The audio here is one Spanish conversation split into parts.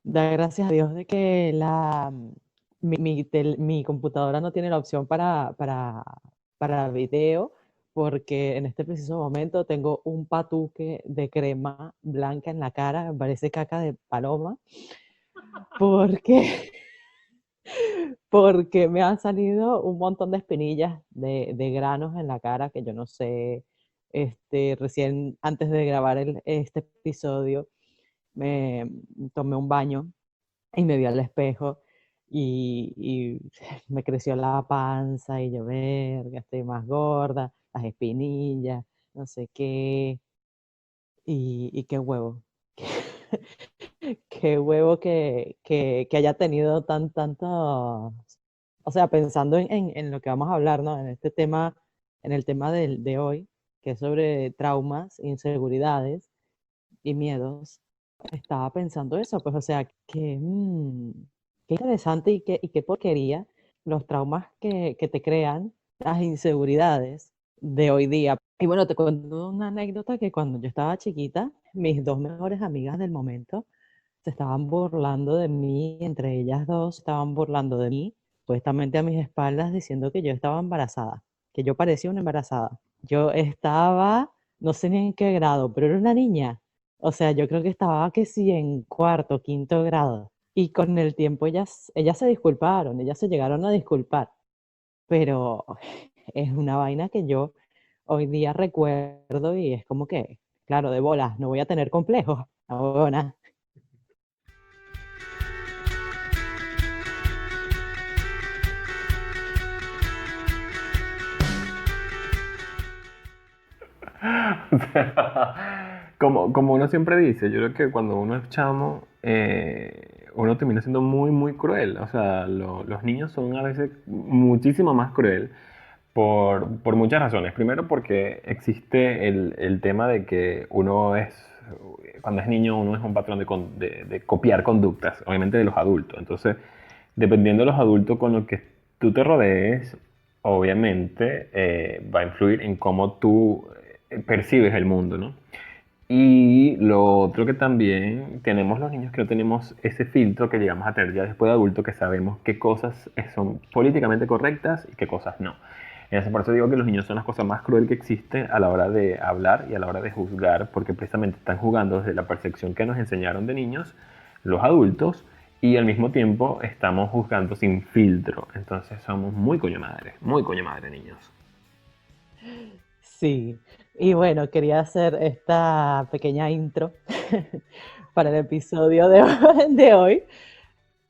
Da gracias a Dios de que mi computadora no tiene la opción para video, porque en este preciso momento tengo un patuque de crema blanca en la cara, me parece caca de paloma, porque, porque me han salido un montón de espinillas de granos en la cara que yo no sé, recién antes de grabar este episodio me tomé un baño y me vi al espejo y me creció la panza y yo, verga, estoy más gorda, las espinillas, no sé qué, y qué huevo, qué huevo que haya tenido tanto, o sea, pensando en lo que vamos a hablar, ¿no? En este tema, en el tema de hoy, que es sobre traumas, inseguridades y miedos. Estaba pensando eso, pues, o sea, qué interesante y qué porquería los traumas que te crean, las inseguridades de hoy día. Y bueno, te cuento una anécdota que cuando yo estaba chiquita, mis dos mejores amigas del momento se estaban burlando de mí, entre ellas dos estaban burlando de mí, supuestamente a mis espaldas, diciendo que yo estaba embarazada, que yo parecía una embarazada. Yo estaba, no sé ni en qué grado, pero era una niña. O sea, yo creo que estaba que sí en cuarto, quinto grado. Y con el tiempo ellas se disculparon, ellas se llegaron a disculpar, pero es una vaina que yo hoy día recuerdo y es como que, claro, de bolas, no voy a tener complejos, no, huevona. O sea, como uno siempre dice, yo creo que cuando uno es chamo, uno termina siendo muy, muy cruel. O sea, los niños son a veces muchísimo más cruel por muchas razones. Primero porque existe el tema de que cuando es niño, uno es un patrón de copiar conductas, obviamente de los adultos. Entonces, dependiendo de los adultos con los que tú te rodees, obviamente va a influir en cómo tú percibes el mundo, ¿no? Y lo otro que también tenemos los niños que no tenemos ese filtro que llegamos a tener ya después de adulto, que sabemos qué cosas son políticamente correctas y qué cosas no. Por eso digo que los niños son las cosas más cruel que existe a la hora de hablar y a la hora de juzgar, porque precisamente están jugando desde la percepción que nos enseñaron de niños, los adultos, y al mismo tiempo estamos juzgando sin filtro. Entonces somos muy coño madre niños. Sí, y bueno, quería hacer esta pequeña intro para el episodio de hoy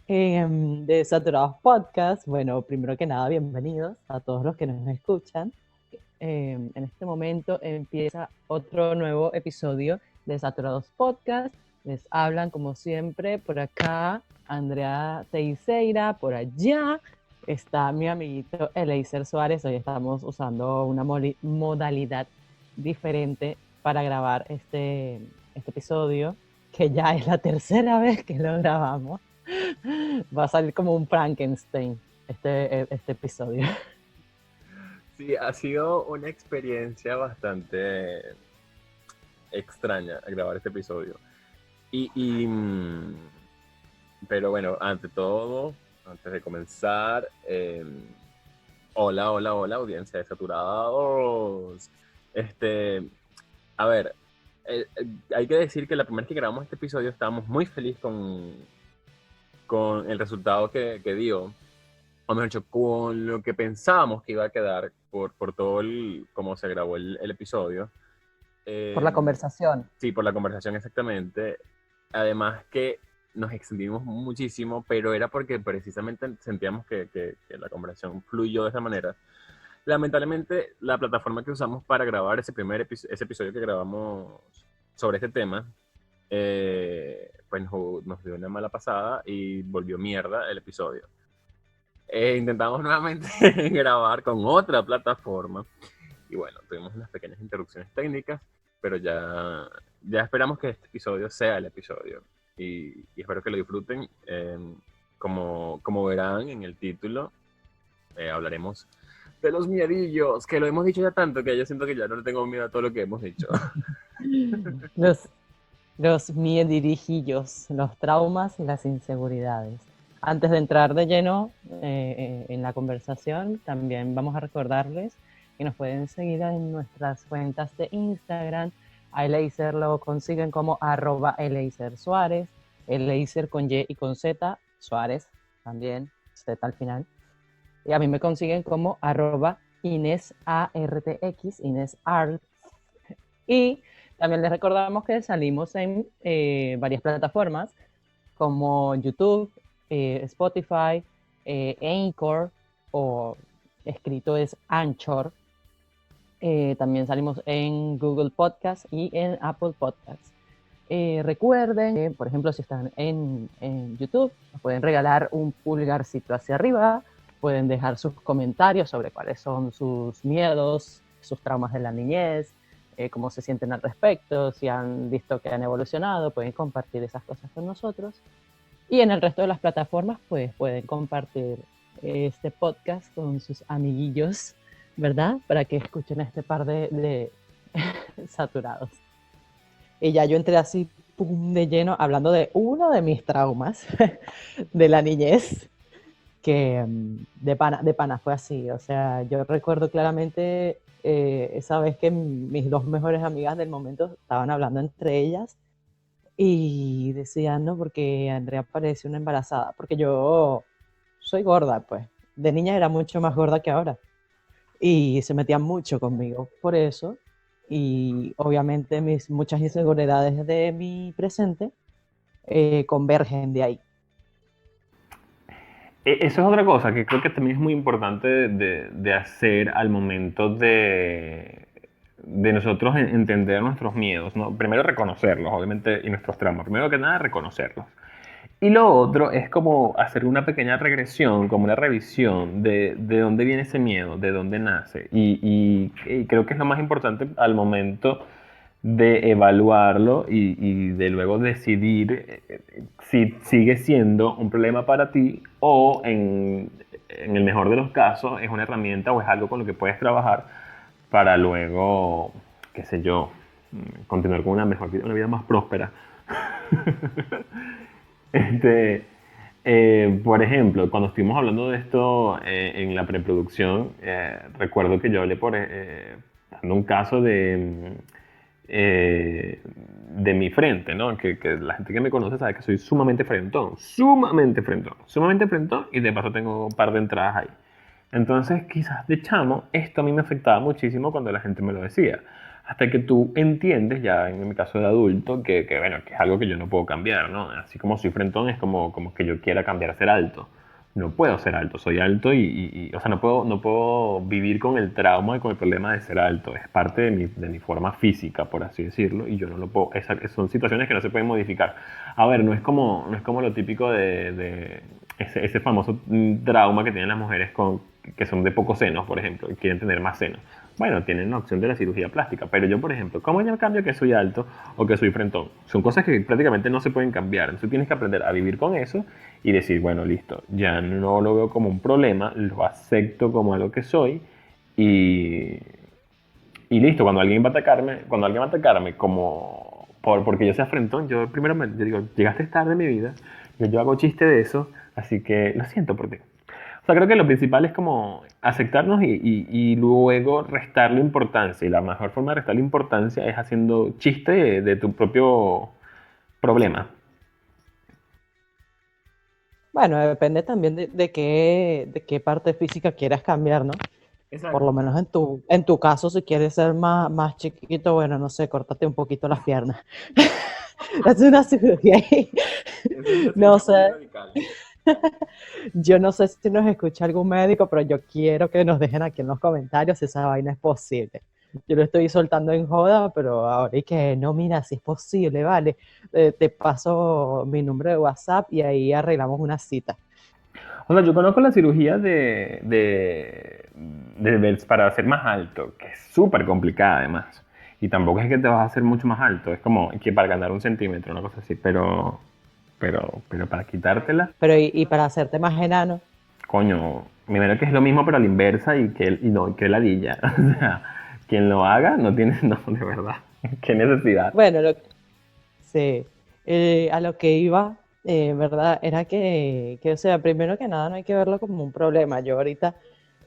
de Saturados Podcast. Bueno, primero que nada, bienvenidos a todos los que nos escuchan. En este momento empieza otro nuevo episodio de Saturados Podcast. Les hablan, como siempre, por acá Andrea Teixeira, por allá está mi amiguito Eleiser Suárez. Hoy estamos usando una modalidad diferente para grabar este episodio, que ya es la tercera vez que lo grabamos. Va a salir como un Frankenstein este episodio. Sí, ha sido una experiencia bastante extraña grabar este episodio. Y, y, mm, pero bueno, ante todo, antes de comenzar, hola, hola, hola, audiencia de Saturados. Este, a ver, hay que decir que la primera vez que grabamos este episodio estábamos muy felices con el resultado que dio, o mejor dicho, con lo que pensábamos que iba a quedar por todo cómo se grabó el episodio. Por Eh, la conversación. sí, por la conversación exactamente. Además que nos extendimos muchísimo, pero era porque precisamente sentíamos que la conversación fluyó de esa manera. Lamentablemente, la plataforma que usamos para grabar ese episodio que grabamos sobre este tema, pues nos dio una mala pasada y volvió mierda el episodio. Intentamos nuevamente grabar con otra plataforma y bueno, tuvimos unas pequeñas interrupciones técnicas, pero ya esperamos que este episodio sea el episodio y espero que lo disfruten. Como verán en el título, hablaremos de los miedillos, que lo hemos dicho ya tanto que yo siento que ya no le tengo miedo a todo lo que hemos dicho. Los, los miedirijillos, los traumas y las inseguridades. Antes de entrar de lleno en la conversación, también vamos a recordarles que nos pueden seguir en nuestras cuentas de Instagram. A Eleiser lo consiguen como @EleiserSuárez, Eleiser con Y y con Z, Suárez también, Z al final. Y a mí me consiguen como @InesArtX, InesArt. Y también les recordamos que salimos en varias plataformas como YouTube, Spotify, Anchor, o escrito es Anchor. También salimos en Google Podcast y en Apple Podcast. Recuerden que, por ejemplo, si están en YouTube, nos pueden regalar un pulgarcito hacia arriba, pueden dejar sus comentarios sobre cuáles son sus miedos, sus traumas de la niñez, cómo se sienten al respecto, si han visto que han evolucionado, pueden compartir esas cosas con nosotros. Y en el resto de las plataformas, pues pueden compartir este podcast con sus amiguillos, ¿verdad? Para que escuchen a este par de saturados. Y ya yo entré así, pum, de lleno, hablando de uno de mis traumas de la niñez, que de pana fue así. O sea, yo recuerdo claramente esa vez que mis dos mejores amigas del momento estaban hablando entre ellas y decían, no, porque Andrea parece una embarazada, porque yo soy gorda, pues. De niña era mucho más gorda que ahora. Y se metían mucho conmigo por eso. Y obviamente mis muchas inseguridades de mi presente convergen de ahí. Eso es otra cosa que creo que también es muy importante de hacer al momento de nosotros entender nuestros miedos, ¿no? Primero reconocerlos, obviamente, y nuestros traumas. Primero que nada, reconocerlos. Y lo otro es como hacer una pequeña regresión, como una revisión de dónde viene ese miedo, de dónde nace. Y creo que es lo más importante al momento de evaluarlo y de luego decidir si sigue siendo un problema para ti o en el mejor de los casos es una herramienta o es algo con lo que puedes trabajar para luego, qué sé yo, continuar con una mejor vida, una vida más próspera. Este, por ejemplo, cuando estuvimos hablando de esto en la preproducción, recuerdo que yo hablé dando un caso de mi frente, ¿no? Que la gente que me conoce sabe que soy sumamente frentón, sumamente frentón y de paso tengo un par de entradas ahí. Entonces, quizás de chamo, esto a mí me afectaba muchísimo cuando la gente me lo decía. Hasta que tú entiendes, ya en mi caso de adulto, bueno, que es algo que yo no puedo cambiar, ¿no? Así como soy frentón, es como que yo quiera cambiar a ser alto. No puedo ser alto, soy alto o sea, no puedo vivir con el trauma y con el problema de ser alto. Es parte de mi forma física, por así decirlo, y yo no lo puedo. Son situaciones que no se pueden modificar. A ver, no es como lo típico de ese famoso trauma que tienen las mujeres que son de pocos senos, por ejemplo, y quieren tener más senos. Bueno, tienen la opción de la cirugía plástica, pero yo, por ejemplo, ¿cómo yo cambio que soy alto o que soy frentón? Son cosas que prácticamente no se pueden cambiar. Entonces tienes que aprender a vivir con eso y decir, bueno, listo, ya no lo veo como un problema, lo acepto como algo que soy y, y listo. Cuando alguien va a atacarme porque yo sea frentón, yo primero yo digo, llegaste tarde en mi vida, yo hago chiste de eso, así que lo siento por ti. O sea, creo que lo principal es como aceptarnos y luego restarle importancia. Y la mejor forma de restarle importancia es haciendo chiste de tu propio problema. Bueno, depende también de qué parte física quieras cambiar, ¿no? Por lo Exacto. menos en tu caso, si quieres ser más chiquito, bueno, no sé, córtate un poquito las piernas. Es una cirugía ahí. Esa es una No cirugía muy sé, radical. yo no sé si nos escucha algún médico, pero yo quiero que nos dejen aquí en los comentarios si esa vaina es posible. Yo lo estoy soltando en joda, pero ahora y que no, mira, si es posible, vale. Te paso mi número de WhatsApp y ahí arreglamos una cita. O sea, yo conozco la cirugía para ser más alto, que es súper complicada además. Y tampoco es que te vas a hacer mucho más alto, es como que para ganar un centímetro, una cosa así, pero para quitártela, Pero y para hacerte más enano, coño, primero que es lo mismo pero a la inversa y no, que ladilla. O sea, quien lo haga no tiene, no, de verdad, qué necesidad. bueno, Sí, a lo que iba, ¿verdad? Era o sea, primero que nada no hay que verlo como un problema. Yo ahorita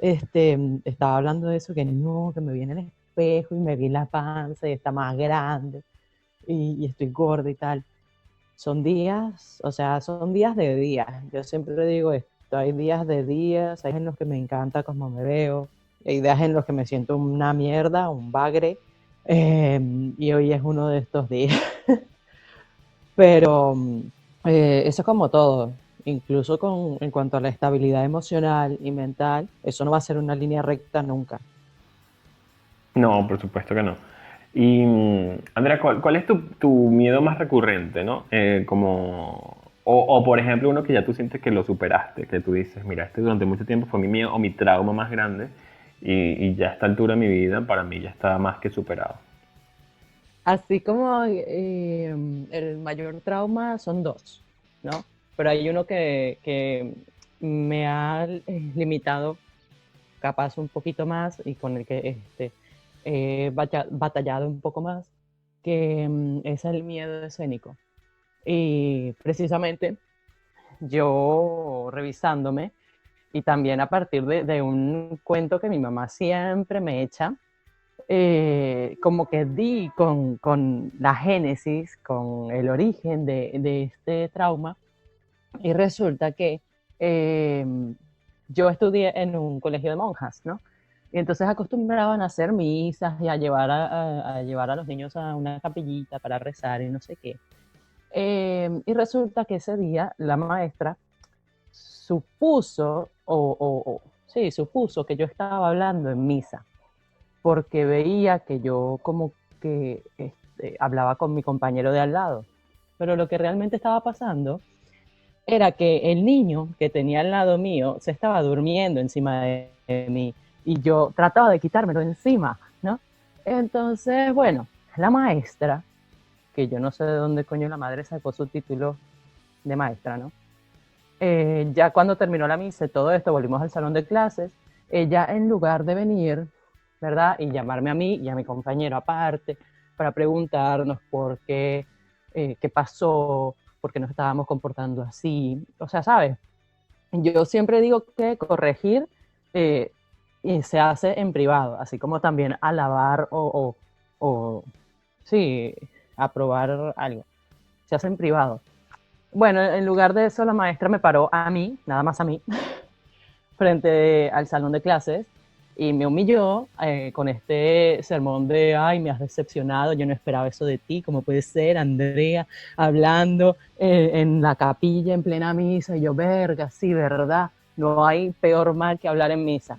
estaba hablando de eso, que no, que me vi en el espejo y me vi la panza y está más grande y estoy gorda y tal. Son días, o sea, son días de días. Yo siempre digo esto, hay días de días, hay en los que me encanta cómo me veo, hay días en los que me siento una mierda, un bagre, y hoy es uno de estos días. Pero eso es como todo, incluso en cuanto a la estabilidad emocional y mental, eso no va a ser una línea recta nunca. No, por supuesto que no. Y Andrea, ¿cuál es tu miedo más recurrente, ¿no? O, por ejemplo, uno que ya tú sientes que lo superaste, que tú dices, mira, este durante mucho tiempo fue mi miedo o mi trauma más grande y ya a esta altura de mi vida para mí ya está más que superado. Así como el mayor trauma son dos, ¿no? Pero hay uno que me ha limitado capaz un poquito más y con el que he batallado un poco más, que es el miedo escénico. Y precisamente yo revisándome y también a partir de un cuento que mi mamá siempre me echa, como que di con la génesis, con el origen de este trauma, y resulta que eh, yo estudié en un colegio de monjas, ¿no? Y entonces acostumbraban a hacer misas y a llevar a llevar a los niños a una capillita para rezar y no sé qué. Y resulta que ese día la maestra supuso, sí, supuso que yo estaba hablando en misa porque veía que yo como que hablaba con mi compañero de al lado. Pero lo que realmente estaba pasando era que el niño que tenía al lado mío se estaba durmiendo encima de mí y yo trataba de quitármelo encima, ¿no? Entonces, bueno, la maestra, que yo no sé de dónde coño la madre sacó su título de maestra, ¿no? Ya cuando terminó la misa y todo esto, volvimos al salón de clases, ella en lugar de venir, ¿verdad? Y llamarme a mí y a mi compañero aparte para preguntarnos por qué, qué pasó, por qué nos estábamos comportando así. O sea, ¿sabes? Yo siempre digo que corregir eh, y se hace en privado, así como también alabar o sí, aprobar algo. Se hace en privado. Bueno, en lugar de eso, la maestra me paró a mí, nada más a mí, frente al salón de clases y me humilló con este sermón de, ay, me has decepcionado, yo no esperaba eso de ti, ¿cómo puede ser, Andrea, hablando en la capilla en plena misa? Y yo, verga, sí, ¿verdad? No hay peor mal que hablar en misa.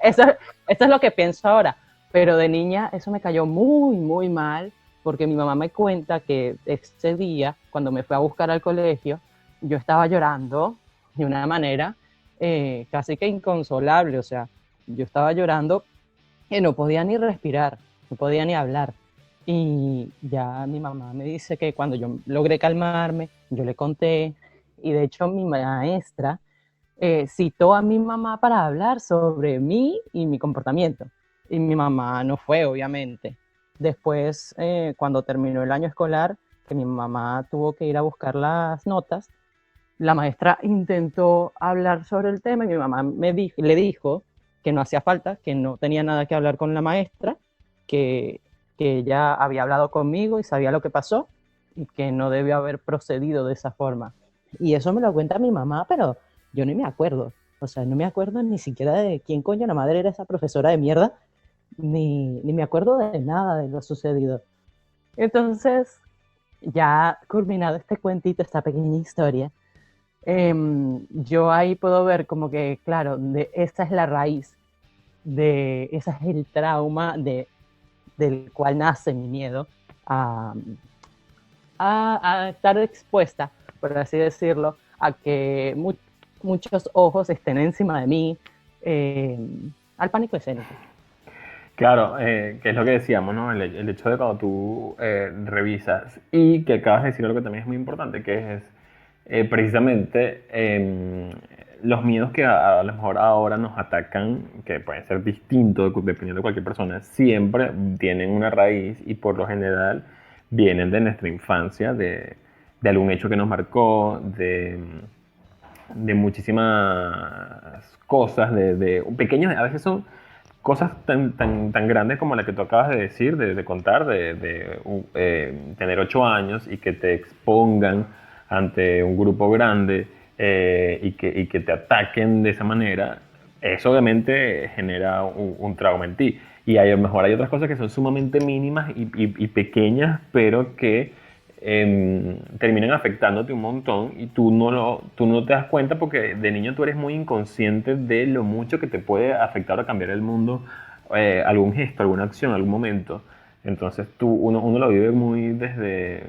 Eso es lo que pienso ahora. Pero de niña eso me cayó muy, muy mal, porque mi mamá me cuenta que ese día, cuando me fue a buscar al colegio, yo estaba llorando de una manera casi que inconsolable. O sea, yo estaba llorando que no podía ni respirar, no podía ni hablar. Y ya mi mamá me dice que cuando yo logré calmarme, yo le conté, y de hecho mi maestra citó a mi mamá para hablar sobre mí y mi comportamiento. Y mi mamá no fue, obviamente. Después, cuando terminó el año escolar, que mi mamá tuvo que ir a buscar las notas, la maestra intentó hablar sobre el tema y mi mamá le dijo que no hacía falta, que no tenía nada que hablar con la maestra, que, que ella había hablado conmigo y sabía lo que pasó y que no debió haber procedido de esa forma. Y eso me lo cuenta mi mamá, pero yo ni me acuerdo. O sea, no me acuerdo ni siquiera de quién coño la madre era esa profesora de mierda, ni me acuerdo de nada de lo sucedido. Entonces, ya culminado este cuentito, esta pequeña historia, yo ahí puedo ver como que, claro, esa es la raíz, ese es el trauma del cual nace mi miedo a, a estar expuesta, por así decirlo, a que muchos ojos estén encima de mí, eh, al pánico escénico. Claro, que es lo que decíamos, ¿no? El hecho de cuando tú revisas y que acabas de decir algo que también es muy importante, que es precisamente los miedos que a lo mejor ahora nos atacan, que pueden ser distintos dependiendo de cualquier persona, siempre tienen una raíz y por lo general vienen de nuestra infancia, de algún hecho que nos marcó, de muchísimas cosas, de pequeños, a veces son cosas tan grandes como la que tú acabas de decir, de contar, tener 8 años y que te expongan ante un grupo grande, y que te ataquen de esa manera. Eso obviamente genera un trauma en ti. Y a lo mejor hay otras cosas que son sumamente mínimas y pequeñas, pero que terminan afectándote un montón y tú no te das cuenta porque de niño tú eres muy inconsciente de lo mucho que te puede afectar o cambiar el mundo, algún gesto, alguna acción, algún momento. Entonces uno lo vive muy desde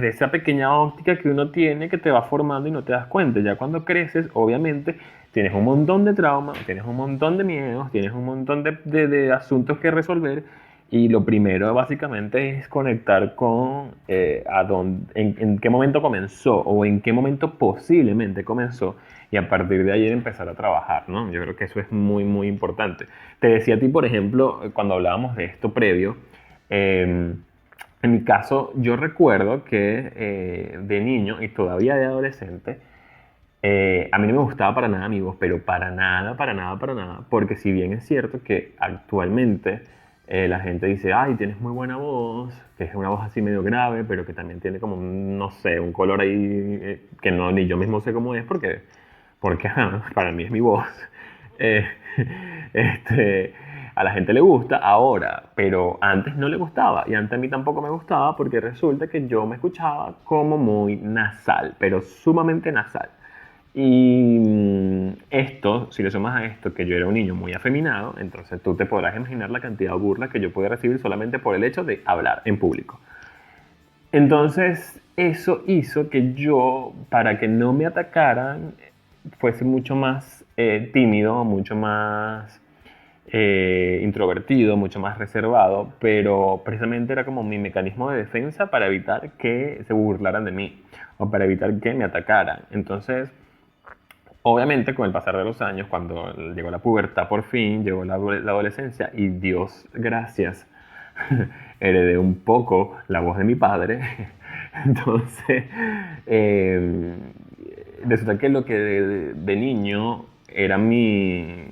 esa pequeña óptica que uno tiene que te va formando y no te das cuenta. Ya cuando creces, obviamente, tienes un montón de traumas, tienes un montón de miedos, tienes un montón de asuntos que resolver y lo primero básicamente es conectar con en qué momento comenzó o en qué momento posiblemente comenzó y a partir de ahí empezar a trabajar, ¿no? Yo creo que eso es muy, muy importante. Te decía a ti, por ejemplo, cuando hablábamos de esto previo, eh, en mi caso, yo recuerdo que de niño y todavía de adolescente, a mí no me gustaba para nada mi voz, pero para nada, para nada, para nada, porque si bien es cierto que actualmente la gente dice, ay, tienes muy buena voz, que es una voz así medio grave, pero que también tiene como, no sé, un color ahí que no, ni yo mismo sé cómo es, porque ajá, para mí es mi voz. Eh, este, a la gente le gusta ahora, pero antes no le gustaba y antes a mí tampoco me gustaba porque resulta que yo me escuchaba como muy nasal, pero sumamente nasal. Y esto, si le sumas a esto que yo era un niño muy afeminado, entonces tú te podrás imaginar la cantidad de burlas que yo podía recibir solamente por el hecho de hablar en público. Entonces, eso hizo que yo, para que no me atacaran, fuese mucho más tímido, mucho más introvertido, mucho más reservado, pero precisamente era como mi mecanismo de defensa para evitar que se burlaran de mí o para evitar que me atacaran. Entonces, obviamente, con el pasar de los años, cuando llegó la pubertad por fin, llegó la adolescencia y Dios gracias, heredé un poco la voz de mi padre. Entonces, eh, resulta que lo que de niño era mi,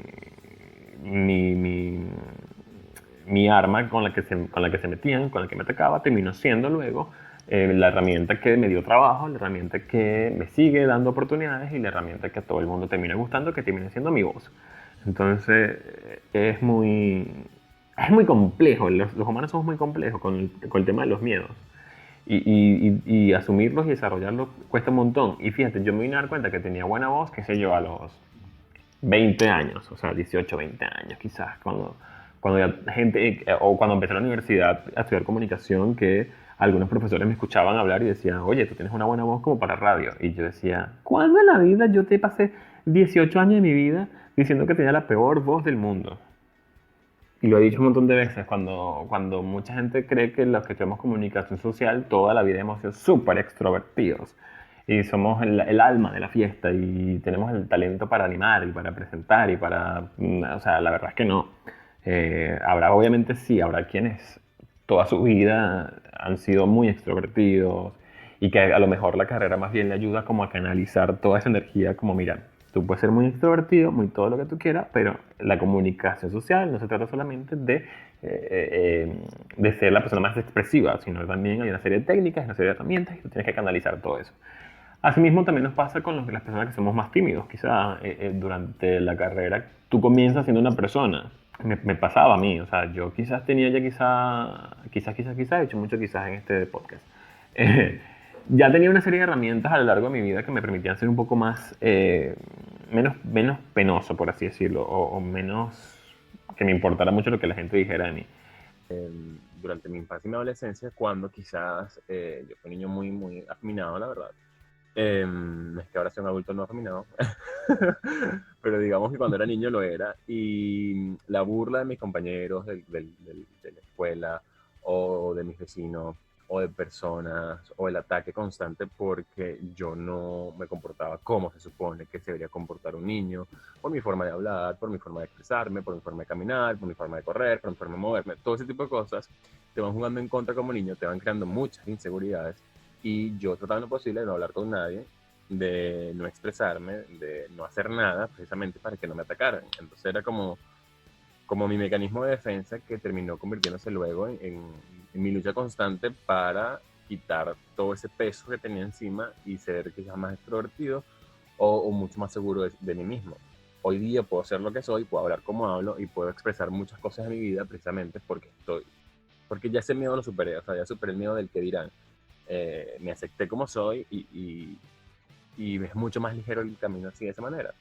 mi, mi arma con la que se metían, con la que me atacaba, terminó siendo luego la herramienta que me dio trabajo, la herramienta que me sigue dando oportunidades y la herramienta que a todo el mundo termina gustando, que termina siendo mi voz. Entonces, es muy complejo, los humanos somos muy complejos con el tema de los miedos. Y asumirlos y desarrollarlos cuesta un montón. Y fíjate, yo me vine a dar cuenta que tenía buena voz, qué sé yo, a los 20 años, o sea, 18, 20 años quizás, cuando ya gente, o cuando empecé la universidad a estudiar comunicación, que algunos profesores me escuchaban hablar y decían, oye, tú tienes una buena voz como para radio. Y yo decía, ¿cuándo en la vida yo te pasé 18 años de mi vida diciendo que tenía la peor voz del mundo? Y lo he dicho un montón de veces, cuando mucha gente cree que los que estudiamos comunicación social toda la vida hemos sido súper extrovertidos y somos el alma de la fiesta y tenemos el talento para animar y para presentar y o sea, la verdad es que no. Habrá, obviamente sí, habrá quienes toda su vida han sido muy extrovertidos y que a lo mejor la carrera más bien le ayuda como a canalizar toda esa energía como, mira, tú puedes ser muy extrovertido, muy todo lo que tú quieras, pero la comunicación social no se trata solamente de ser la persona más expresiva, sino también hay una serie de técnicas, una serie de herramientas y tú tienes que canalizar todo eso. Asimismo, también nos pasa con las personas que somos más tímidos. Quizá durante la carrera tú comienzas siendo una persona. Me pasaba a mí, o sea, yo quizás tenía ya he hecho mucho quizás en este podcast. Eh, ya tenía una serie de herramientas a lo largo de mi vida que me permitían ser un poco más, menos penoso, por así decirlo, o menos que me importara mucho lo que la gente dijera de mí. Durante mi infancia y mi adolescencia, cuando quizás yo fui un niño muy, muy afeminado, la verdad. Es que ahora soy un adulto no afeminado, pero digamos que cuando era niño lo era. Y la burla de mis compañeros de la escuela o de mis vecinos o de personas o el ataque constante porque yo no me comportaba como se supone que se debería comportar un niño, por mi forma de hablar, por mi forma de expresarme, por mi forma de caminar, por mi forma de correr, por mi forma de moverme, todo ese tipo de cosas te van jugando en contra como niño, te van creando muchas inseguridades y yo tratando lo posible de no hablar con nadie, de no expresarme, de no hacer nada precisamente para que no me atacaran. Entonces era como mi mecanismo de defensa que terminó convirtiéndose luego en mi lucha constante para quitar todo ese peso que tenía encima y ser quizás más extrovertido o mucho más seguro de mí mismo. Hoy día puedo ser lo que soy, puedo hablar como hablo y puedo expresar muchas cosas de mi vida precisamente porque ya ese miedo lo superé, o sea, ya superé el miedo del que dirán. Me acepté como soy y es mucho más ligero el camino así de esa manera.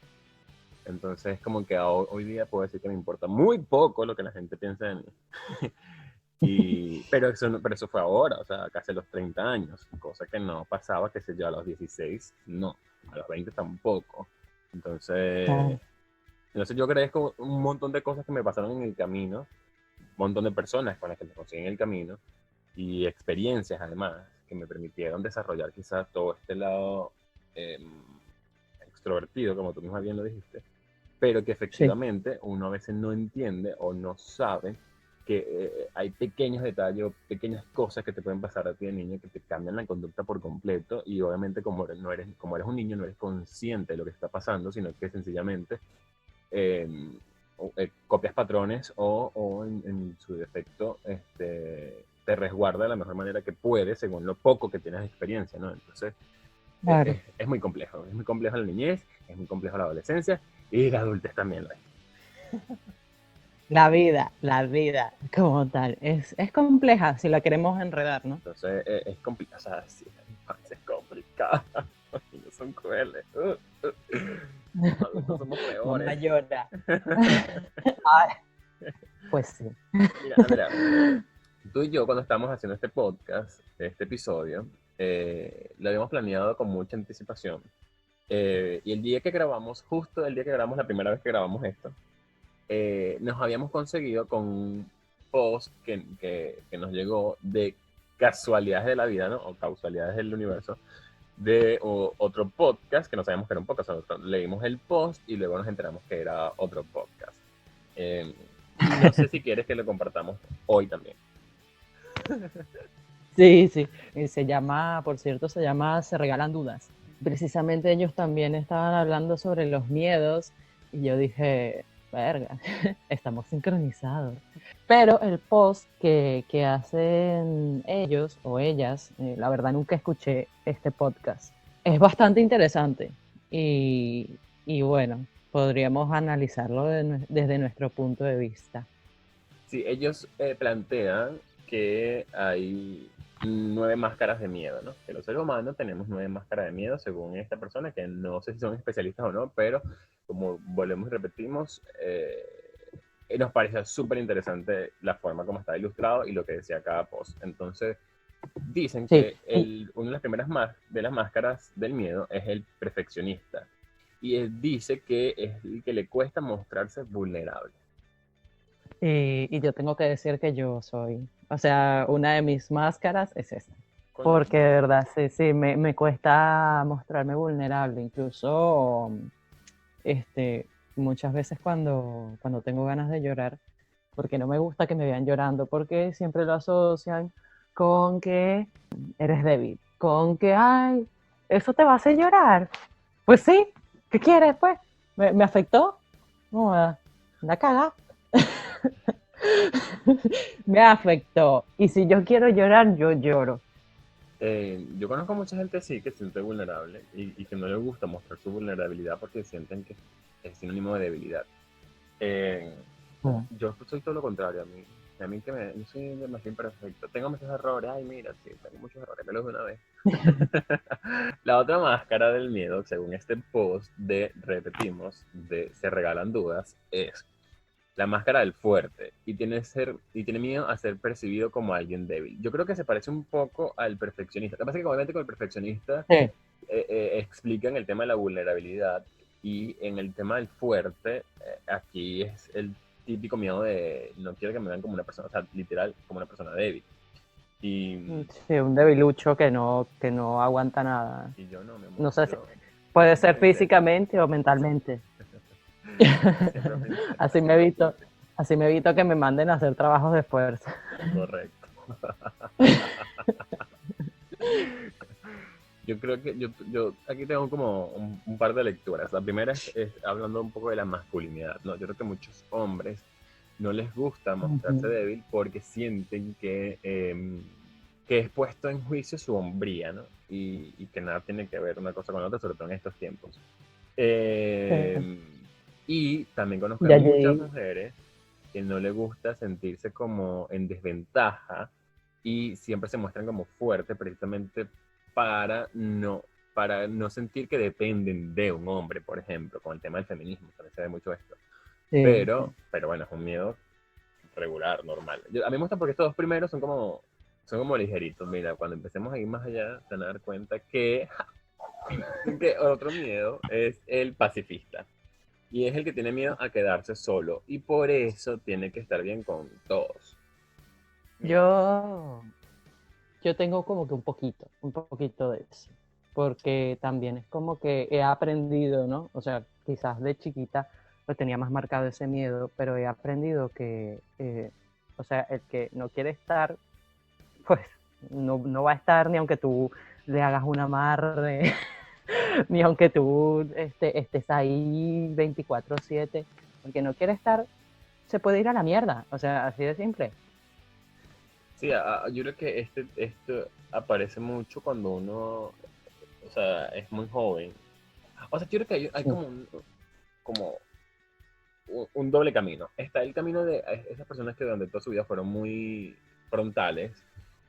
Entonces, como que hoy día puedo decir que me importa muy poco lo que la gente piensa de mí. Pero eso fue ahora, o sea, casi a los 30 años, cosa que no pasaba, que sé yo, a los 16, no, a los 20 tampoco. Entonces, Claro. entonces yo agradezco un montón de cosas que me pasaron en el camino, un montón de personas con las que me conseguí en el camino y experiencias además que me permitieron desarrollar quizás todo este lado eh, extrovertido, como tú misma bien lo dijiste, pero que Sí, efectivamente uno a veces no entiende o no sabe que hay pequeños detalles o pequeñas cosas que te pueden pasar a ti de niño que te cambian la conducta por completo y obviamente como eres un niño no eres consciente de lo que está pasando, sino que sencillamente eh, copias patrones o en su defecto te resguarda de la mejor manera que puede según lo poco que tienes de experiencia, ¿no? Entonces claro. es muy complejo la niñez, es muy complejo la adolescencia y la adultez también lo es. La vida como tal, es compleja si la queremos enredar, ¿no? Entonces es complicado, o sea, sí, la infancia es complicada, los niños son crueles, los adultos somos Mamá peores. llora. Ay, pues sí. Mira, tú y yo cuando estábamos haciendo este podcast, este episodio, lo habíamos planeado con mucha anticipación. Y el día que grabamos, justo el día que grabamos, la primera vez que grabamos esto, nos habíamos conseguido con un post que nos llegó de casualidades de la vida, ¿no? O causalidades del universo, de otro podcast, que no sabíamos que era un podcast, nosotros leímos el post y luego nos enteramos que era otro podcast. Eh, y no sé si quieres que lo compartamos hoy también. Sí, sí. Se llama, por cierto, se llama Se Regalan Dudas. Precisamente ellos también estaban hablando sobre los miedos y yo dije, verga, estamos sincronizados. Pero el post que hacen ellos o ellas, la verdad nunca escuché este podcast. Es bastante interesante y bueno, podríamos analizarlo desde nuestro punto de vista. Sí, ellos plantean que hay 9 máscaras de miedo, ¿no? Que los seres humanos tenemos 9 máscaras de miedo, según esta persona, que no sé si son especialistas o no, pero como volvemos y repetimos, nos parece súper interesante la forma como está ilustrado y lo que decía cada post. Entonces, dicen Sí, que una de las primeras de las máscaras del miedo es el perfeccionista. Y él dice que es el que le cuesta mostrarse vulnerable. y yo tengo que decir que yo soy, o sea, una de mis máscaras es esta, Coño, porque de verdad, sí, sí, me cuesta mostrarme vulnerable, incluso este, muchas veces cuando tengo ganas de llorar, porque no me gusta que me vean llorando, porque siempre lo asocian con que eres débil, con que, ay, eso te va a hacer llorar. Pues sí, ¿qué quieres, pues? ¿Me afectó? No, la caga. Me afectó. Y si yo quiero llorar, yo lloro. yo conozco mucha gente sí que se siente vulnerable y que no le gusta mostrar su vulnerabilidad porque sienten que es sinónimo de debilidad. Eh, Mm. yo soy todo lo contrario a mí yo soy demasiado imperfecto. Tengo muchos errores, ay mira, sí, tengo muchos errores, me los de una vez. La otra máscara del miedo, según este post de, repetimos, de Se Regalan Dudas, es la máscara del fuerte y tiene miedo a ser percibido como alguien débil. Yo creo que se parece un poco al perfeccionista. Lo que pasa es que obviamente con el perfeccionista Sí, explican el tema de la vulnerabilidad y en el tema del fuerte, aquí es el típico miedo de no quiero que me vean como una persona, o sea, literal, como una persona débil. Y, Sí, un debilucho que no aguanta nada. y yo no, mi amor, No sé si yo puede siempre ser fui intenso. físicamente o mentalmente. Yo siempre fui intenso, Así me siempre fui evito, así me evito que me manden a hacer trabajos de fuerza. correcto. Yo creo que yo aquí tengo como un par de lecturas. La primera es hablando un poco de la masculinidad, ¿no? Yo creo que muchos hombres no les gusta mostrarse Ujú. débil porque sienten que es puesto en juicio su hombría, ¿no? Y que nada tiene que ver una cosa con la otra, sobre todo en estos tiempos. Sí. Eh, y también conozco Y a muchas allí, mujeres que no les gusta sentirse como en desventaja y siempre se muestran como fuertes precisamente para no, para no sentir que dependen de un hombre, por ejemplo, con el tema del feminismo, también se ve mucho esto. sí, sí. Pero bueno, es un miedo regular, normal. A mí me gusta porque estos dos primeros son como ligeritos. Mira, cuando empecemos a ir más allá, se van a dar cuenta que otro miedo es el pacifista. Y es el que tiene miedo a quedarse solo. Y por eso tiene que estar bien con todos. Mira. Yo, yo tengo como que un poquito de eso, porque también es como que he aprendido, ¿no? O sea, quizás de chiquita lo tenía más marcado ese miedo, pero he aprendido que, o sea, el que no quiere estar, pues no va a estar ni aunque tú le hagas un amarre, ni aunque tú estés ahí 24/7, el que no quiere estar se puede ir a la mierda, o sea, así de simple. Sí, yo creo que esto aparece mucho cuando uno, o sea, es muy joven. O sea, yo creo que hay Sí, como un doble camino. Está el camino de esas personas que durante toda su vida fueron muy frontales,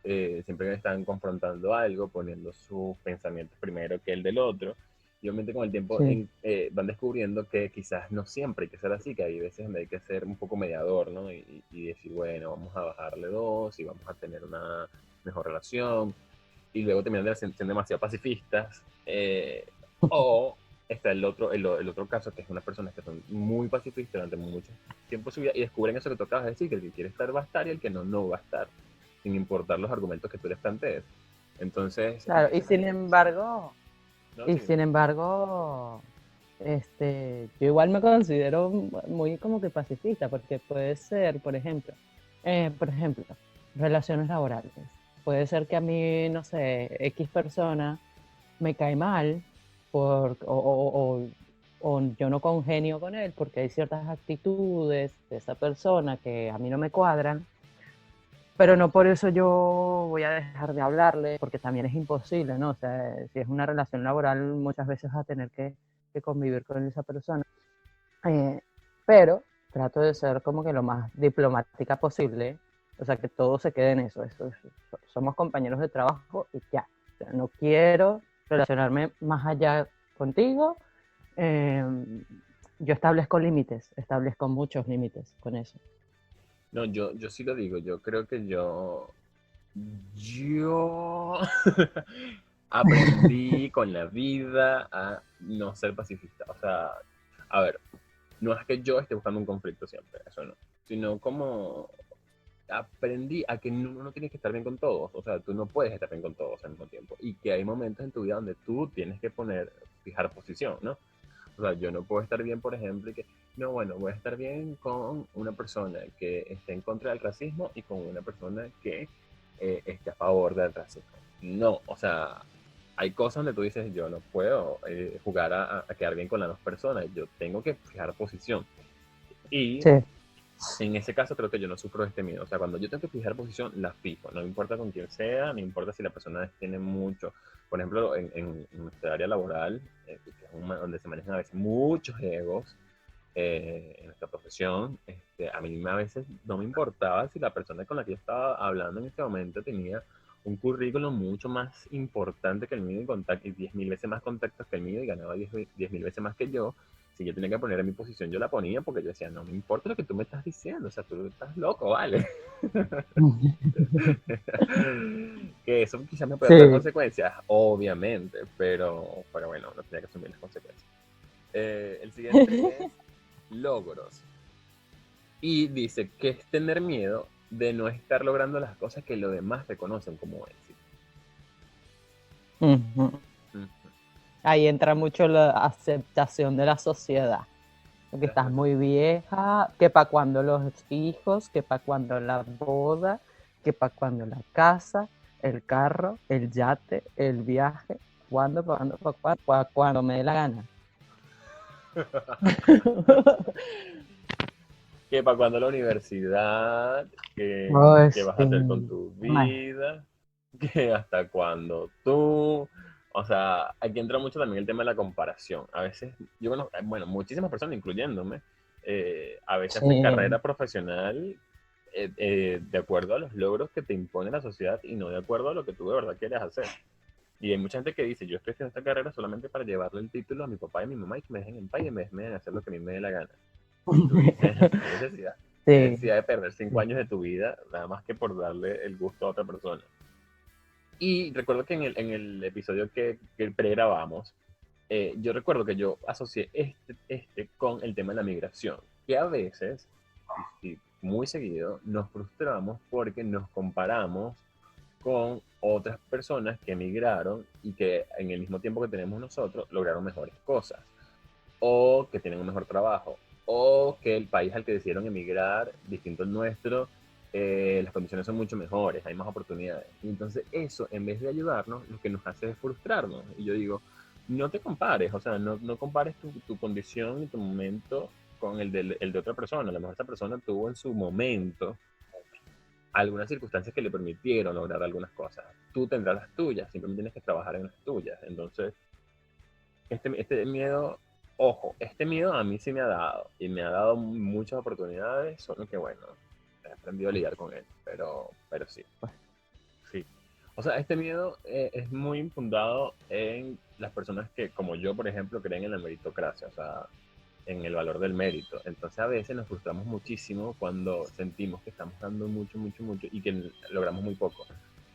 siempre están confrontando algo, poniendo sus pensamientos primero que el del otro. Y obviamente con el tiempo sí. van descubriendo que quizás no siempre hay que ser así, que hay veces donde hay que ser un poco mediador, ¿no? Y decir, bueno, vamos a bajarle dos y vamos a tener una mejor relación. Y luego terminan siendo demasiado pacifistas. O está el otro caso, que es unas personas que son muy pacifistas durante mucho tiempo de su vida y descubren eso que tú acabas de decir, que el que quiere estar va a estar y el que no, no va a estar, sin importar los argumentos que tú les plantees. Entonces, Claro, empiezas ahí. No, y sí, sin embargo, yo igual me considero muy como que pacifista, porque puede ser, por ejemplo, relaciones laborales. Puede ser que a mí, no sé, X persona me cae mal o yo no congenio con él porque hay ciertas actitudes de esa persona que a mí no me cuadran, pero no por eso yo voy a dejar de hablarle, porque también es imposible, ¿no? O sea, si es una relación laboral, muchas veces vas a tener que convivir con esa persona. Eh, pero trato de ser como que lo más diplomática posible, o sea, que todo se quede en somos compañeros de trabajo y ya. O sea, no quiero relacionarme más allá contigo. eh, yo establezco muchos límites con eso. no, yo sí lo digo, yo creo que yo aprendí con la vida a no ser pacifista. O sea, a ver, no es que yo esté buscando un conflicto siempre, eso no, sino como aprendí a que uno no tiene que estar bien con todos, o sea, tú no puedes estar bien con todos al mismo tiempo, y que hay momentos en tu vida donde tú tienes que fijar posición, ¿no? O sea, yo no puedo estar bien, por ejemplo, y que, no, bueno, voy a estar bien con una persona que esté en contra del racismo y con una persona que esté a favor del racismo. No, o sea, hay cosas donde tú dices, yo no puedo jugar a quedar bien con las dos personas, yo tengo que fijar posición. Y Sí, en ese caso creo que yo no sufro este miedo. O sea, cuando yo tengo que fijar posición, la fijo. No importa con quién sea, no importa si la persona tiene mucho. Por ejemplo, en nuestra área laboral, que es donde se manejan a veces muchos egos en nuestra profesión, a mí a veces no me importaba si la persona con la que yo estaba hablando en este momento tenía un currículum mucho más importante que el mío y 10.000 veces más contactos que el mío y ganaba 10.000 veces más que yo. Si yo tenía que poner en mi posición, yo la ponía porque yo decía, no me importa lo que tú me estás diciendo, o sea, tú estás loco, ¿vale? Que eso quizás me puede traer sí, consecuencias, obviamente, pero bueno, no tenía que asumir las consecuencias. El siguiente es logros. Y dice que es tener miedo de no estar logrando las cosas que los demás reconocen como éxito. Ujú. Ujú. Ahí entra mucho la aceptación de la sociedad. Porque estás muy vieja, que para cuando los hijos, que para cuando la boda, que para cuando la casa, el carro, el yate, el viaje, cuando, para cuando me dé la gana. Que para cuando la universidad, que Pues vas a sí. hacer con tu vida, que hasta cuando tú, o sea, aquí entra mucho también el tema de la comparación. A veces, yo conozco, bueno, muchísimas personas, incluyéndome, a veces hacen Sí, carrera profesional de acuerdo a los logros que te impone la sociedad y no de acuerdo a lo que tú de verdad quieres hacer. Y hay mucha gente que dice, yo estoy haciendo esta carrera solamente para llevarle el título a mi papá y a mi mamá y que me dejen en paz y me dejen hacer lo que a mí me dé la gana. Y tú dices, qué necesidad. Qué sí, necesidad de perder 5 años de tu vida, nada más que por darle el gusto a otra persona. Y recuerdo que en el episodio que pregrabamos, yo recuerdo que yo asocié este con el tema de la migración, que a veces, y muy seguido, nos frustramos porque nos comparamos con otras personas que emigraron y que en el mismo tiempo que tenemos nosotros lograron mejores cosas, o que tienen un mejor trabajo, o que el país al que decidieron emigrar, distinto al nuestro, las condiciones son mucho mejores, hay más oportunidades. Y entonces eso, en vez de ayudarnos, lo que nos hace es frustrarnos. Y yo digo, no te compares, o sea, no compares tu condición y tu momento con el de otra persona. A lo mejor esa persona tuvo en su momento algunas circunstancias que le permitieron lograr algunas cosas. Tú tendrás las tuyas, simplemente tienes que trabajar en las tuyas. Entonces, este miedo, ojo, este miedo a mí sí me ha dado y me ha dado muchas oportunidades, solo que bueno, he aprendido a lidiar con él, pero sí, sí. O sea, este miedo es muy infundado en las personas que, como yo, por ejemplo, creen en la meritocracia, o sea, en el valor del mérito. Entonces a veces nos frustramos muchísimo cuando sentimos que estamos dando mucho, mucho, mucho y que logramos muy poco.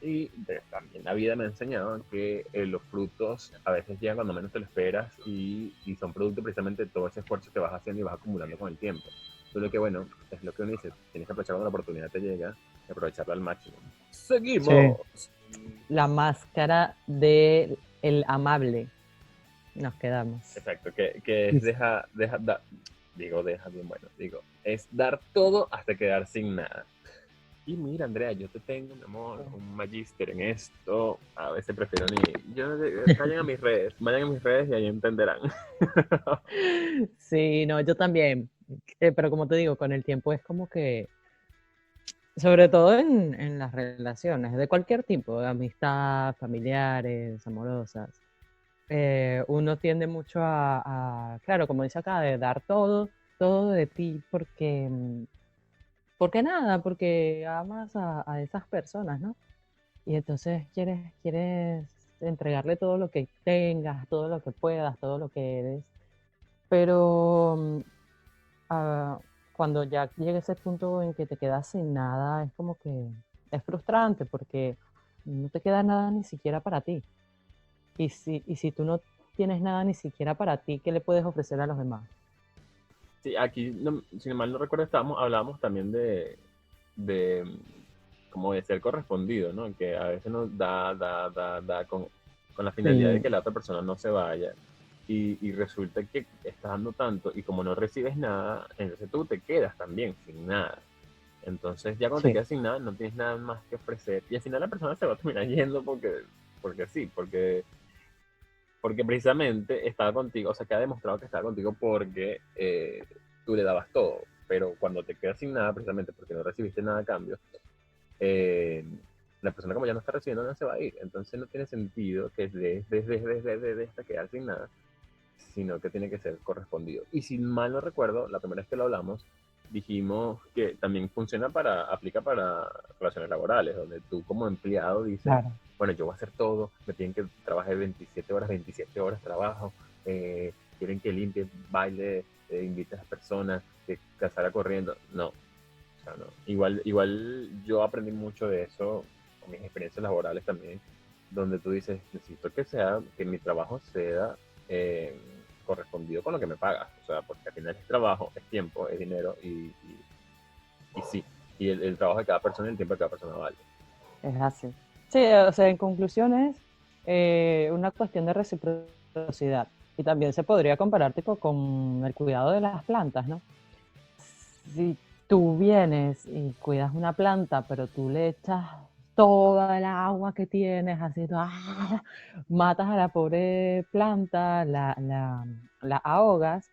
Y también la vida me ha enseñado que los frutos a veces llegan cuando menos te lo esperas y son producto precisamente de todo ese esfuerzo que vas haciendo y vas acumulando con el tiempo. Solo que bueno, es lo que uno dice, tienes que aprovechar cuando la oportunidad te llega y aprovecharla al máximo. sí. Seguimos. La máscara de el amable. Nos quedamos. Exacto, que es deja bien bueno, digo, es dar todo hasta quedar sin nada. Y mira, Andrea, yo te tengo, mi amor, un magíster en esto. A veces prefiero ni. Vayan a mis redes y ahí entenderán. Sí, no, yo también. Pero como te digo, con el tiempo es como que, sobre todo en las relaciones, de cualquier tipo, de amistad, familiares, amorosas, uno tiende mucho claro, como dice acá, de dar todo, todo de ti, porque nada, porque amas a esas personas, ¿no? Y entonces quieres entregarle todo lo que tengas, todo lo que puedas, todo lo que eres. Pero ah, cuando ya llega ese punto en que te quedas sin nada, es como que es frustrante porque no te queda nada ni siquiera para ti. Y si tú no tienes nada ni siquiera para ti, ¿qué le puedes ofrecer a los demás? Sí, aquí, sin mal no recuerdo, hablábamos también de como de ser correspondido, ¿no? Que a veces nos da con la finalidad de Sí, que la otra persona no se vaya. Y resulta que estás dando tanto y como no recibes nada, entonces tú te quedas también sin nada. Entonces ya cuando te sí, quedas sin nada, no tienes nada más que ofrecer. Y al final la persona se va a terminar yendo porque sí, porque precisamente estaba contigo, o sea, que ha demostrado que estaba contigo porque tú le dabas todo. Pero cuando te quedas sin nada, precisamente porque no recibiste nada a cambio, eh, la persona como ya no está recibiendo nada se va a ir. Entonces no tiene sentido que desde hasta quedar sin nada, sino que tiene que ser correspondido. Y si mal no recuerdo, la primera vez que lo hablamos, dijimos que también aplica para relaciones laborales, donde tú como empleado dices, claro. bueno, yo voy a hacer todo, me piden que trabaje 27 horas trabajo, quieren que limpie, baile, invite a las personas, que casara corriendo. No, o sea, no. Igual yo aprendí mucho de eso con mis experiencias laborales también, donde tú dices, necesito que mi trabajo sea eh, correspondido con lo que me pagas. O sea, porque al final es trabajo, es tiempo, es dinero y sí. y el trabajo de cada persona y el tiempo de cada persona vale. Es así. Sí, o sea, en conclusión es una cuestión de reciprocidad. Y también se podría comparar tipo con el cuidado de las plantas, ¿no? Si tú vienes y cuidas una planta, pero tú le echas toda el agua que tienes, así, matas a la pobre planta, la ahogas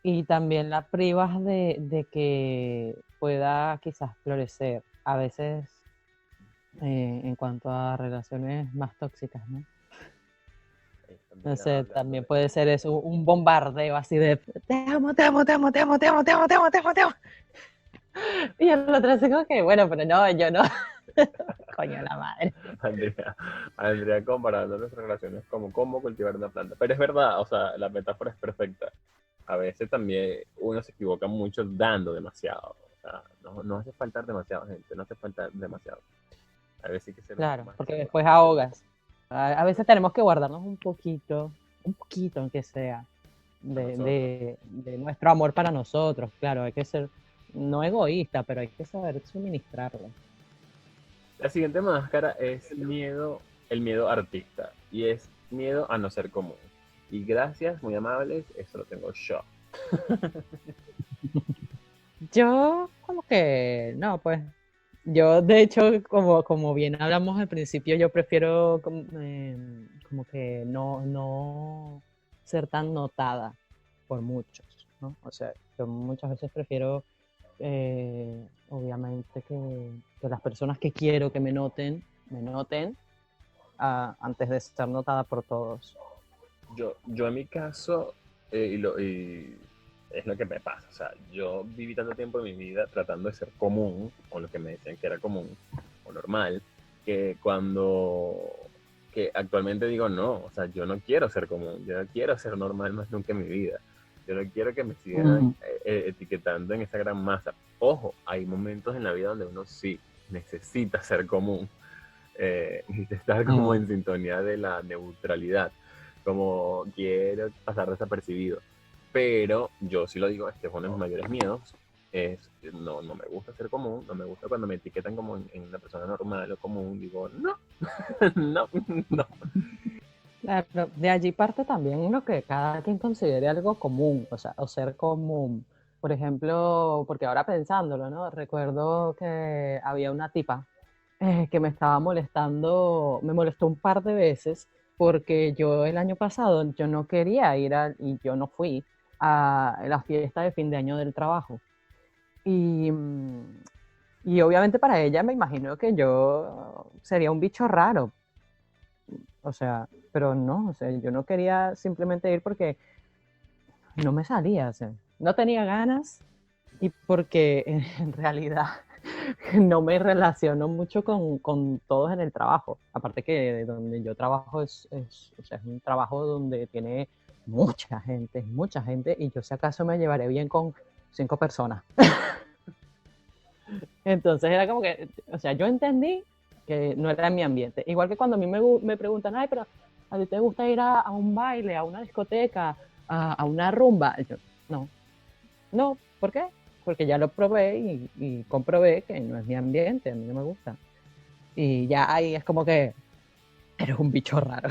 y también la privas de que pueda quizás florecer. A veces en cuanto a relaciones más tóxicas, ¿no? No También sé, hablando también de... puede ser eso, un bombardeo así de te amo, te amo, te amo, te amo, te amo, te amo, te amo, te amo, te amo. Y el otro así como que, bueno, pero no, yo no. Coño la madre. Andrea, Andrea comparando nuestras relaciones como cómo cultivar una planta. Pero es verdad, o sea, la metáfora es perfecta. A veces también uno se equivoca mucho dando demasiado. O sea, no hace falta demasiado, gente, no hace falta demasiado. A veces hay que ser un poco Claro, más porque reservado. después ahogas. A veces tenemos que guardarnos un poquito aunque sea, A nosotros. de nuestro amor para nosotros. Claro, hay que ser, no egoísta, pero hay que saber suministrarlo. La siguiente máscara es miedo, el miedo artista. Y es miedo a no ser común. Y gracias, muy amables, eso lo tengo yo. Yo, como que, no, pues, yo de hecho, como bien hablamos al principio, yo prefiero como que no ser tan notada por muchos, ¿no? O sea, yo muchas veces prefiero, obviamente, que las personas que quiero que me noten antes de ser notada por todos. Yo en mi caso, y es lo que me pasa, o sea, yo viví tanto tiempo en mi vida tratando de ser común, o lo que me decían que era común, o normal, que que actualmente digo no, o sea, yo no quiero ser común, yo no quiero ser normal más nunca en mi vida, yo no quiero que me sigan Mm. etiquetando en esa gran masa. Ojo, hay momentos en la vida donde uno sí necesita ser común, necesita estar como Mm. en sintonía de la neutralidad, como quiero pasar desapercibido. Pero yo sí lo digo, este es uno de mis mayores miedos, no me gusta ser común, no me gusta cuando me etiquetan como en una persona normal o común, digo, no, no, no. Claro, de allí parte también lo que cada quien considere algo común, o sea, o ser común. Por ejemplo, porque ahora pensándolo, ¿no? Recuerdo que había una tipa que me estaba molestando, me molestó un par de veces porque yo el año pasado yo no quería y yo no fui a la fiesta de fin de año del trabajo. Y, y obviamente para ella me imagino que yo sería un bicho raro, o sea, pero no, o sea, yo no quería simplemente ir porque no me salía, o sea, no tenía ganas y porque en realidad no me relaciono mucho con todos en el trabajo. Aparte que de donde yo trabajo o sea, es un trabajo donde tiene mucha gente, y yo si acaso me llevaré bien con 5 personas. Entonces era como que, o sea, yo entendí que no era mi ambiente. Igual que cuando a mí me preguntan, ay, pero ¿a ti te gusta ir a un baile, a una discoteca, a una rumba? Yo, no, no, ¿por qué? Porque ya lo probé y comprobé que no es mi ambiente, a mí no me gusta. Y ya ahí es como que eres un bicho raro.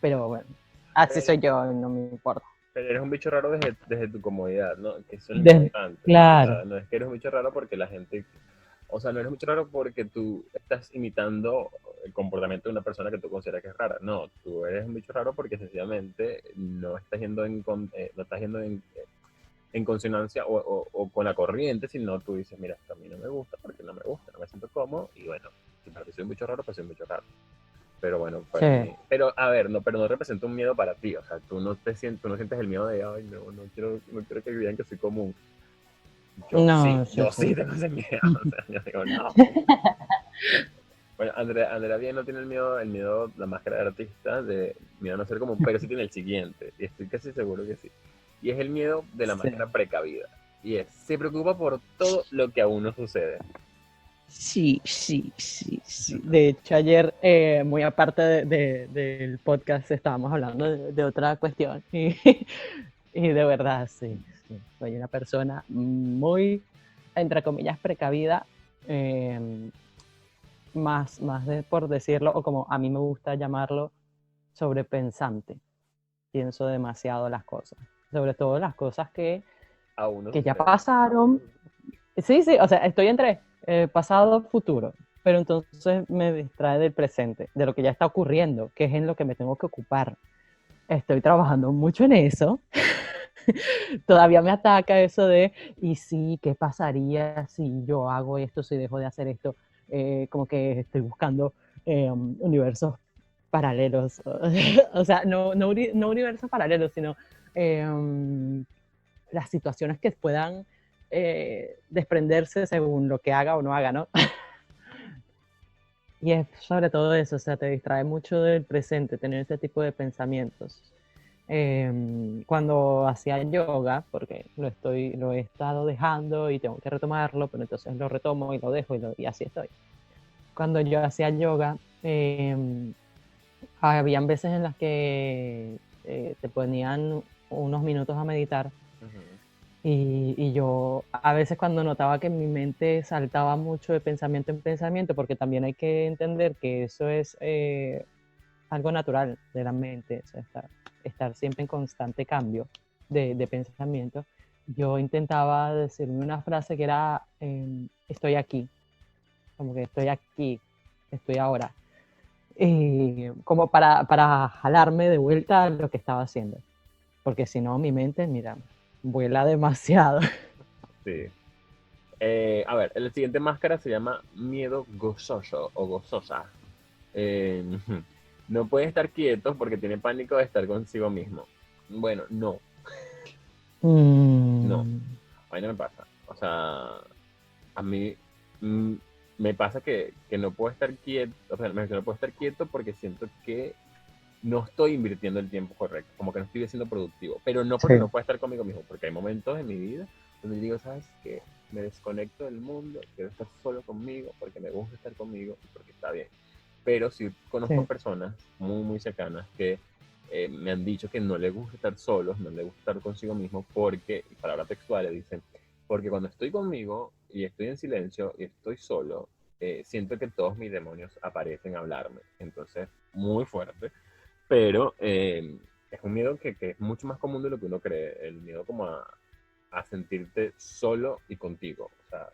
Pero bueno, así Pero, soy yo, no me importa. pero eres un bicho raro desde tu comodidad, ¿no? Que eso es lo De- importante. O claro, sea, no es que eres un bicho raro porque la gente, o sea, no eres un bicho raro porque tú estás imitando el comportamiento de una persona que tú consideras que es rara. No, tú eres un bicho raro porque sencillamente no estás yendo no estás yendo en consonancia o con la corriente, sino tú dices, mira, esto a mí no me gusta porque no me gusta, no me siento cómodo y bueno, si para ti soy un bicho raro, pues soy un bicho raro. Pero bueno, sí. para mí, pero a ver, no, pero no representa un miedo para ti, o sea, tú no sientes el miedo de, ay, no quiero que vean que soy común. No, sí, Yo sí. sí tengo ese miedo, o sea, yo digo, no. Bueno, Andrea bien no tiene el miedo, la máscara de artista, de miedo a no ser común, pero sí tiene el siguiente, y estoy casi seguro que sí. Y es el miedo de la Sí. máscara precavida. Y se preocupa por todo lo que a uno sucede. Sí, sí, sí, sí. De hecho, ayer, muy aparte del podcast, estábamos hablando de otra cuestión. Y de verdad, sí, sí. Soy una persona muy. entre comillas, precavida, más por decirlo, o como a mí me gusta llamarlo, sobrepensante. Pienso demasiado las cosas, sobre todo las cosas A uno que ya sucede. pasaron. Sí, sí, o sea, estoy entre pasado, futuro, pero entonces me distrae del presente, de lo que ya está ocurriendo, que es en lo que me tengo que ocupar. Estoy trabajando mucho en eso. Todavía me ataca eso de, y sí, ¿qué pasaría si yo hago esto, si dejo de hacer esto? Como que estoy buscando universos paralelos. O sea, no universos paralelos, sino las situaciones que puedan desprenderse según lo que haga o no haga, ¿no? Y es sobre todo eso, o sea, te distrae mucho del presente, tener ese tipo de pensamientos. Cuando hacía yoga, porque lo he estado dejando y tengo que retomarlo, pero entonces lo retomo y lo dejo y así estoy. Cuando yo hacía yoga, habían veces en las que te ponían unos minutos a meditar Ujú. y yo a veces cuando notaba que mi mente saltaba mucho de pensamiento en pensamiento, porque también hay que entender que eso es algo natural de la mente, o sea, estar siempre en constante cambio de pensamiento, yo intentaba decirme una frase que era, estoy aquí, como que estoy aquí, estoy ahora, como para jalarme de vuelta a lo que estaba haciendo, porque si no mi mente, mira, vuela demasiado. Sí. A ver, el siguiente máscara se llama miedo gozoso o gozosa. Eh, no puede estar quieto porque tiene pánico de estar consigo mismo. Bueno, no, no, Mm, a mí no me pasa. O sea, a mí mm, me pasa que no puedo estar quieto, o sea, no puedo estar quieto porque siento que no estoy invirtiendo el tiempo correcto, como que no estoy siendo productivo, pero no porque sí, no pueda estar conmigo mismo, porque hay momentos en mi vida donde digo, ¿sabes qué? Me desconecto del mundo, quiero estar solo conmigo porque me gusta estar conmigo y porque está bien. Pero sí conozco sí, personas muy, muy cercanas que me han dicho que no les gusta estar solos, no les gusta estar consigo mismo porque, y palabras textuales dicen, porque cuando estoy conmigo y estoy en silencio y estoy solo, siento que todos mis demonios aparecen a hablarme. Entonces, muy fuerte, pero es un miedo que es mucho más común de lo que uno cree, el miedo como a sentirte solo y contigo. O sea,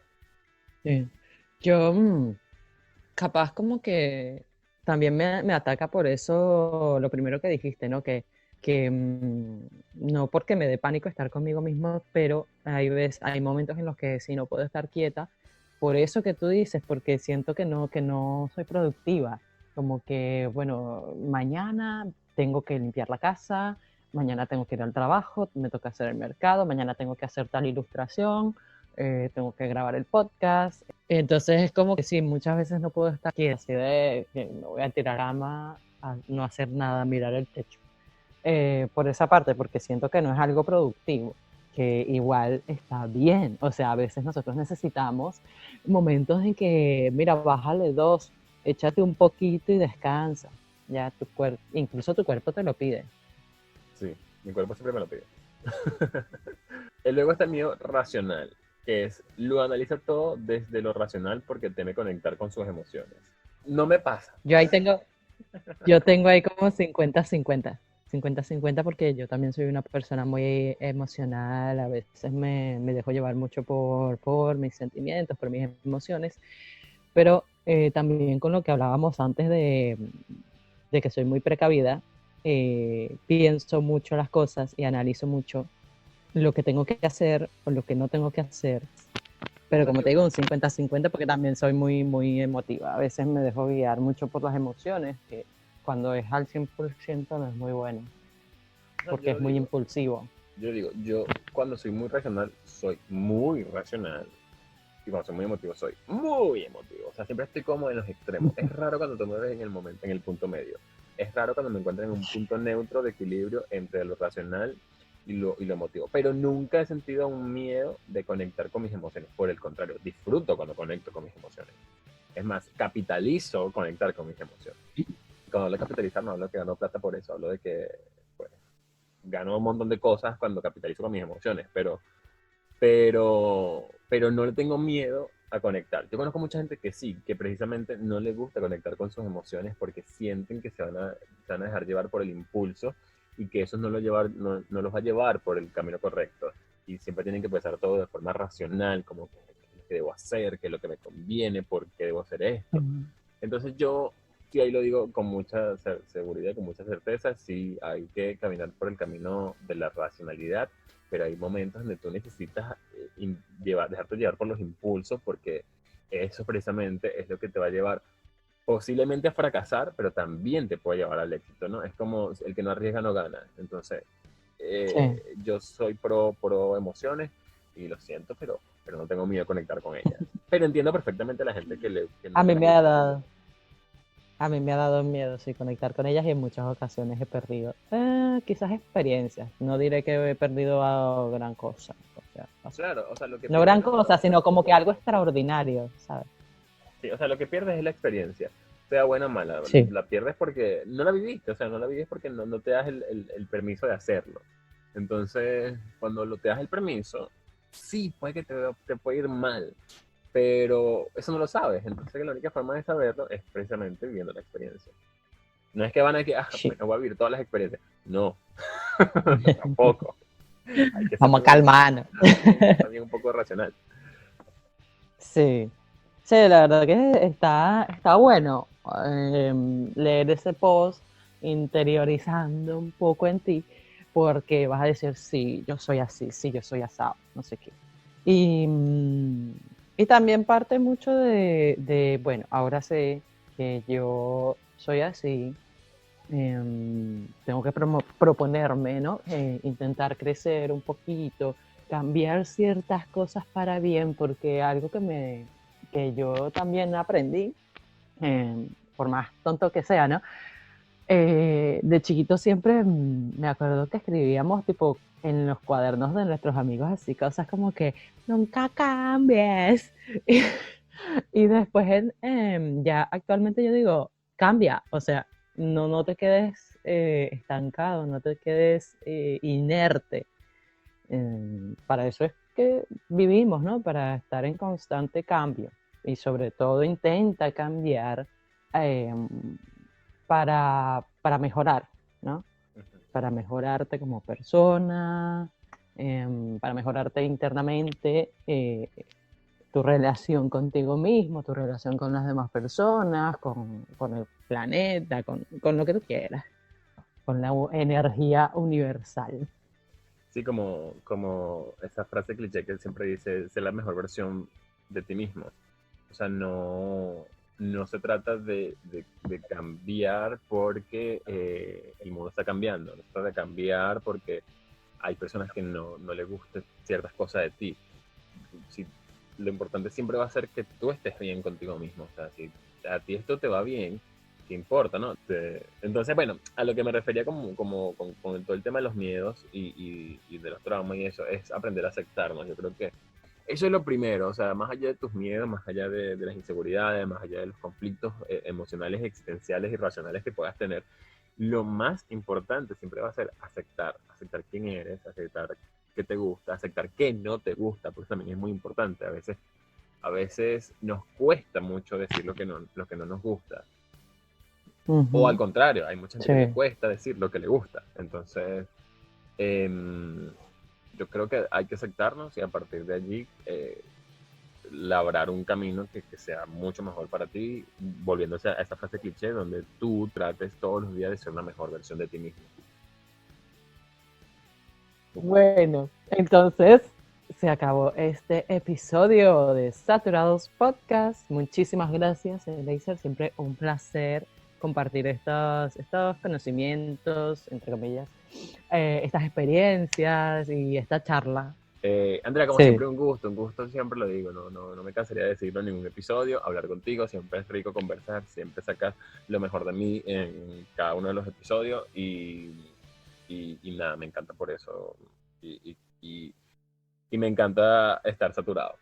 sí. Yo, capaz como que también me ataca por eso lo primero que dijiste, ¿no? Que no porque me dé pánico estar conmigo mismo, pero hay momentos en los que sí no puedo estar quieta, por eso que tú dices, porque siento que no soy productiva, como que, bueno, mañana tengo que limpiar la casa, mañana tengo que ir al trabajo, me toca hacer el mercado, mañana tengo que hacer tal ilustración, tengo que grabar el podcast, entonces es como que sí, muchas veces no puedo estar aquí, así de que me voy a tirar a la cama a no hacer nada, a mirar el techo. Por esa parte, porque siento que no es algo productivo, que igual está bien. O sea, a veces nosotros necesitamos momentos en que, mira, bájale dos, échate un poquito y descansa. Ya tu cuerpo, incluso tu cuerpo te lo pide. sí, mi cuerpo siempre me lo pide. Y luego está el miedo racional, que es lo analiza todo desde lo racional porque teme conectar con sus emociones. No me pasa. Yo ahí tengo, yo tengo ahí como 50-50 porque yo también soy una persona muy emocional, a veces me dejo llevar mucho por mis sentimientos, por mis emociones, pero también con lo que hablábamos antes de que soy muy precavida, pienso mucho las cosas y analizo mucho lo que tengo que hacer o lo que no tengo que hacer, pero como te digo, un 50-50 porque también soy muy emotiva. A veces me dejo guiar mucho por las emociones, que cuando es al 100% no es muy bueno, No, porque es muy impulsivo. yo cuando soy muy racional, soy muy racional. Y cuando soy muy emotivo, soy muy emotivo. O sea, siempre estoy como en los extremos. Es raro cuando te mueves en el momento, en el punto medio. Es raro cuando me encuentro en un punto neutro de equilibrio entre lo racional y lo emotivo. Pero nunca he sentido un miedo de conectar con mis emociones. Por el contrario, disfruto cuando conecto con mis emociones. Es más, capitalizo conectar con mis emociones. Cuando hablo de capitalizar, no hablo de que gano plata por eso. Hablo de que pues, gano un montón de cosas cuando capitalizo con mis emociones. Pero pero no le tengo miedo a conectar. Yo conozco mucha gente que sí, que precisamente no le gusta conectar con sus emociones porque sienten que se van a dejar llevar por el impulso y que eso no los va a llevar por el camino correcto. Y siempre tienen que pensar todo de forma racional, como qué debo hacer, qué es lo que me conviene, por qué debo hacer esto. Ujú. Entonces yo, sí ahí lo digo con mucha seguridad, con mucha certeza, sí hay que caminar por el camino de la racionalidad, pero hay momentos donde tú necesitas dejarte llevar por los impulsos, porque eso precisamente es lo que te va a llevar posiblemente a fracasar, pero también te puede llevar al éxito, ¿no? Es como el que no arriesga no gana. Entonces, Sí. yo soy pro emociones y lo siento, pero no tengo miedo a conectar con ellas. Pero entiendo perfectamente a la gente que A no mí les me ha gusta. dado, a mí me ha dado miedo, sí, conectar con ellas y en muchas ocasiones he perdido, quizás experiencias. No diré que he perdido gran cosa, o sea, Claro, o sea, lo que no gran pierdes, cosa, sino como que algo extraordinario, ¿sabes? sí, o sea, lo que pierdes es la experiencia, sea buena o mala. Sí. La pierdes porque no la viviste, o sea, no la vives porque no te das el permiso de hacerlo. Entonces, cuando te das el permiso, sí, puede que te puede ir mal, pero eso no lo sabes. Entonces, la única forma de saberlo es precisamente viviendo la experiencia. No es que van a que, me Sí. voy a vivir todas las experiencias. No, tampoco. Hay que ser Vamos a también, calmarnos. también un poco racional. Sí, sí, la verdad que está bueno leer ese post, interiorizando un poco en ti, porque vas a decir, sí, yo soy así, sí, yo soy asado, no sé qué. Y, y también parte mucho bueno, ahora sé que yo soy así, tengo que proponerme, ¿no? Intentar crecer un poquito, cambiar ciertas cosas para bien, porque algo que yo también aprendí, por más tonto que sea, ¿no? De chiquito siempre me acuerdo que escribíamos tipo en los cuadernos de nuestros amigos así, cosas como que nunca cambies. Y después ya actualmente yo digo, cambia, o sea, no te quedes estancado, no te quedes inerte. Para eso es que vivimos, ¿no? Para estar en constante cambio y sobre todo intenta cambiar eh, para mejorar, ¿no? Para mejorarte como persona, para mejorarte internamente, tu relación contigo mismo, tu relación con las demás personas, con el planeta, con lo que tú quieras, con la energía universal. Sí, como esa frase cliché que él siempre dice, ser la mejor versión de ti mismo. O sea, no se trata de cambiar porque el mundo está cambiando, no se trata de cambiar porque hay personas que no les gusten ciertas cosas de ti. Si, lo importante siempre va a ser que tú estés bien contigo mismo. O sea, si a ti esto te va bien, ¿qué importa, no? Entonces, bueno, a lo que me refería con todo el tema de los miedos y de los traumas y eso, es aprender a aceptarnos. Yo creo que eso es lo primero, o sea, más allá de tus miedos, más allá de las inseguridades, más allá de los conflictos emocionales, existenciales y racionales que puedas tener, lo más importante siempre va a ser aceptar quién eres, aceptar qué te gusta, aceptar qué no te gusta, porque también es muy importante. A veces nos cuesta mucho decir lo que no nos gusta. O al Ujú. contrario, hay mucha gente que le Sí. cuesta decir lo que le gusta. Entonces, yo creo que hay que aceptarnos y a partir de allí labrar un camino que sea mucho mejor para ti, volviéndose a esa frase cliché donde tú trates todos los días de ser una mejor versión de ti mismo. Bueno, entonces se acabó este episodio de Saturados Podcast. Muchísimas gracias, Eliezer. Siempre un placer compartir estos conocimientos, entre comillas, estas experiencias y esta charla. Andrea, como Sí. siempre, un gusto siempre lo digo, no me cansaría de decirlo en ningún episodio, hablar contigo, siempre es rico conversar, siempre sacas lo mejor de mí en cada uno de los episodios y nada, me encanta por eso y me encanta estar saturado.